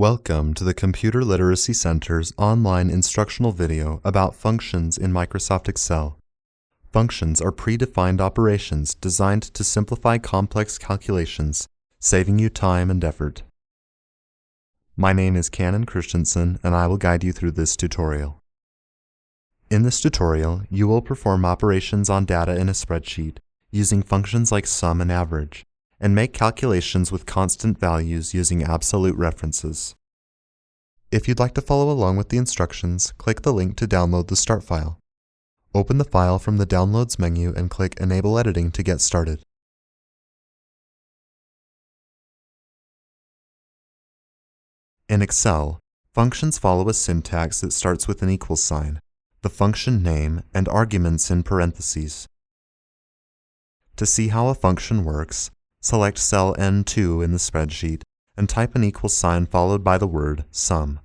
Welcome to the Computer Literacy Center's online instructional video about functions in Microsoft Excel. Functions are predefined operations designed to simplify complex calculations, saving you time and effort. My name is Canon Christensen, and I will guide you through this tutorial. In this tutorial, you will perform operations on data in a spreadsheet using functions like sum and average, and make calculations with constant values using absolute references. If you'd like to follow along with the instructions, click the link to download the start file. Open the file from the Downloads menu and click Enable Editing to get started. In Excel, functions follow a syntax that starts with an equal sign, the function name, and arguments in parentheses. To see how a function works, select cell N2 in the spreadsheet and type an equal sign followed by the word sum.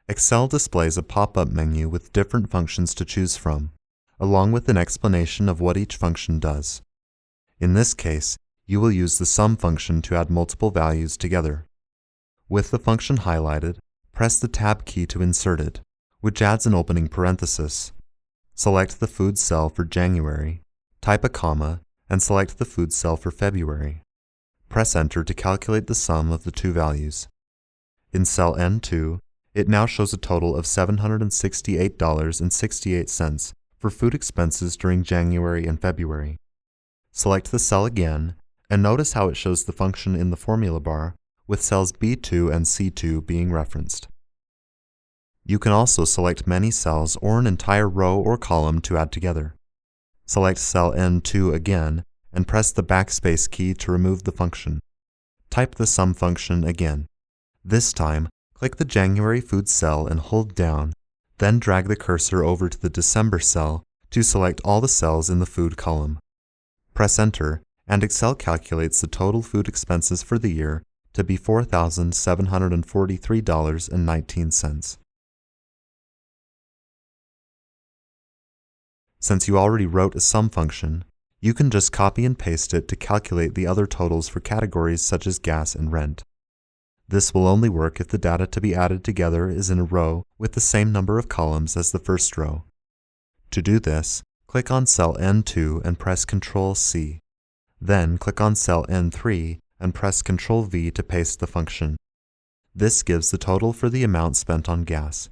Excel displays a pop-up menu with different functions to choose from, along with an explanation of what each function does. In this case, you will use the sum function to add multiple values together. With the function highlighted, press the Tab key to insert it, which adds an opening parenthesis. Select the food cell for January, type a comma, and select the food cell for February. Press Enter to calculate the sum of the two values. In cell N2, it now shows a total of $768.68 for food expenses during January and February. Select the cell again, and notice how it shows the function in the formula bar, with cells B2 and C2 being referenced. You can also select many cells or an entire row or column to add together. Select cell N2 again, and press the backspace key to remove the function. Type the sum function again. This time, click the January food cell and hold down, then drag the cursor over to the December cell to select all the cells in the food column. Press Enter, and Excel calculates the total food expenses for the year to be $4,743.19. Since you already wrote a sum function, you can just copy and paste it to calculate the other totals for categories such as gas and rent. This will only work if the data to be added together is in a row with the same number of columns as the first row. To do this, click on cell N2 and press Ctrl+C. Then click on cell N3 and press Ctrl+V to paste the function. This gives the total for the amount spent on gas.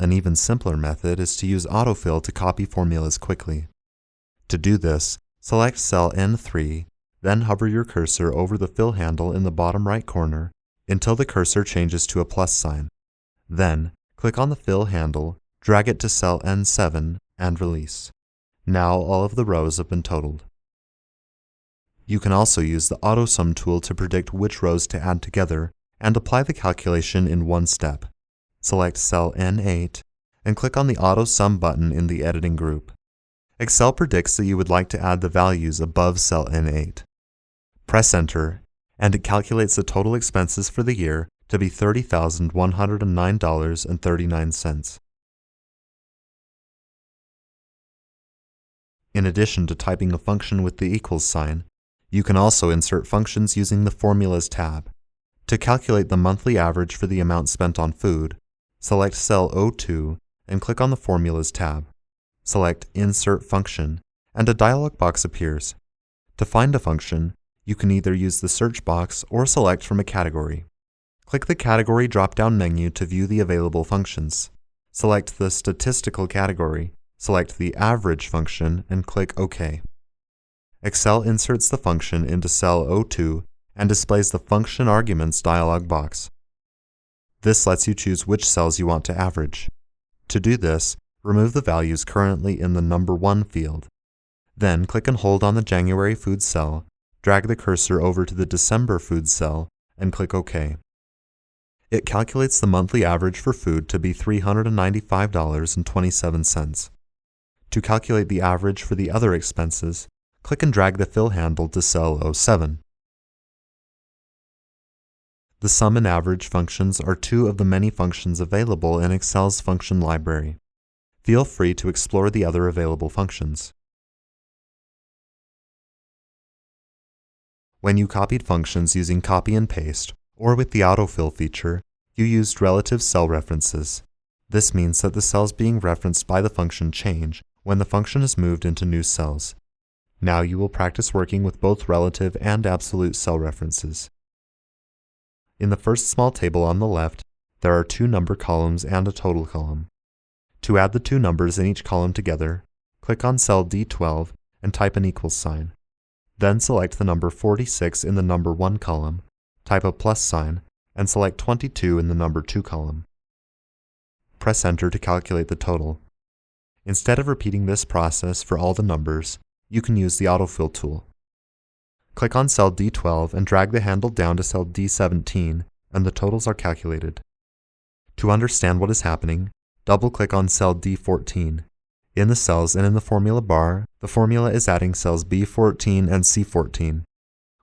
An even simpler method is to use autofill to copy formulas quickly. To do this, select cell N3, then hover your cursor over the fill handle in the bottom right corner until the cursor changes to a plus sign. Then, click on the fill handle, drag it to cell N7, and release. Now all of the rows have been totaled. You can also use the AutoSum tool to predict which rows to add together and apply the calculation in one step. Select cell N8 and click on the AutoSum button in the editing group. Excel predicts that you would like to add the values above cell N8. Press Enter, and it calculates the total expenses for the year to be $30,109.39. In addition to typing a function with the equals sign, you can also insert functions using the Formulas tab. To calculate the monthly average for the amount spent on food, select cell O2 and click on the Formulas tab. Select Insert Function, and a dialog box appears. To find a function, you can either use the search box or select from a category. Click the Category drop-down menu to view the available functions. Select the Statistical category, select the Average function, and click OK. Excel inserts the function into cell O2 and displays the Function Arguments dialog box. This lets you choose which cells you want to average. To do this, remove the values currently in the number 1 field. Then click and hold on the January food cell, drag the cursor over to the December food cell, and click OK. It calculates the monthly average for food to be $395.27. To calculate the average for the other expenses, click and drag the fill handle to cell O7. The sum and average functions are two of the many functions available in Excel's function library. Feel free to explore the other available functions. When you copied functions using copy and paste, or with the autofill feature, you used relative cell references. This means that the cells being referenced by the function change when the function is moved into new cells. Now you will practice working with both relative and absolute cell references. In the first small table on the left, there are two number columns and a total column. To add the two numbers in each column together, click on cell D12 and type an equals sign. Then select the number 46 in the number 1 column, type a plus sign, and select 22 in the number 2 column. Press Enter to calculate the total. Instead of repeating this process for all the numbers, you can use the autofill tool. Click on cell D12 and drag the handle down to cell D17, and the totals are calculated. To understand what is happening, double-click on cell D14. In the cells and in the formula bar, the formula is adding cells B14 and C14.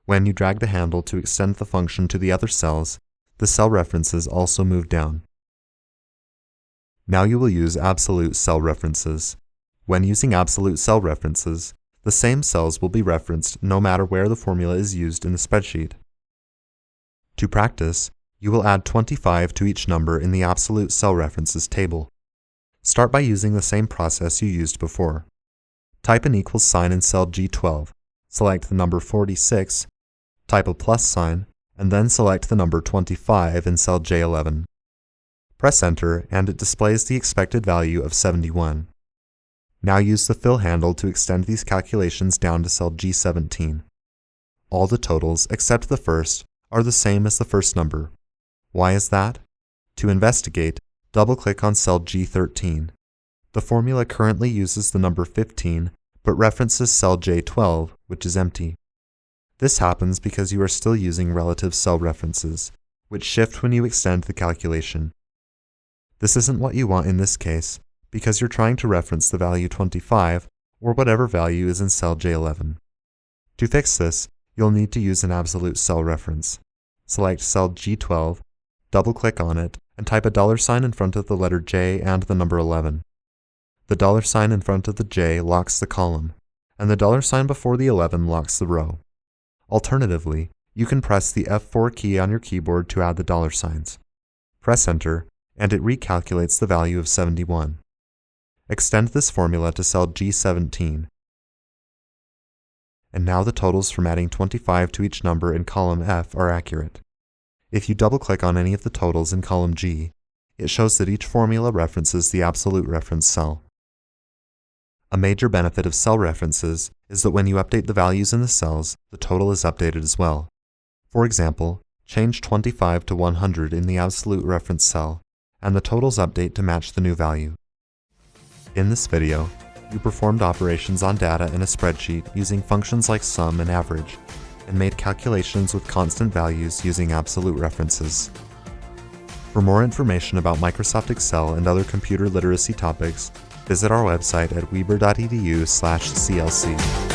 When you drag the handle to extend the function to the other cells, the cell references also move down. Now you will use absolute cell references. When using absolute cell references, the same cells will be referenced no matter where the formula is used in the spreadsheet. To practice, you will add 25 to each number in the absolute cell references table. Start by using the same process you used before. Type an equals sign in cell G12, select the number 46, type a plus sign, and then select the number 25 in cell J11. Press Enter and it displays the expected value of 71. Now use the fill handle to extend these calculations down to cell G17. All the totals, except the first, are the same as the first number. Why is that? To investigate, double-click on cell G13. The formula currently uses the number 15, but references cell J12, which is empty. This happens because you are still using relative cell references, which shift when you extend the calculation. This isn't what you want in this case, because you're trying to reference the value 25, or whatever value is in cell J11. To fix this, you'll need to use an absolute cell reference. Select cell G12, double-click on it, and type a $ in front of the letter J and the number 11. The $ in front of the J locks the column, and the $ before the 11 locks the row. Alternatively, you can press the F4 key on your keyboard to add the $signs. Press Enter, and it recalculates the value of 71. Extend this formula to cell G17. And now the totals from adding 25 to each number in column F are accurate. If you double-click on any of the totals in column G, it shows that each formula references the absolute reference cell. A major benefit of cell references is that when you update the values in the cells, the total is updated as well. For example, change 25 to 100 in the absolute reference cell, and the totals update to match the new value. In this video, you performed operations on data in a spreadsheet using functions like sum and average, and made calculations with constant values using absolute references. For more information about Microsoft Excel and other computer literacy topics, visit our website at weber.edu/clc.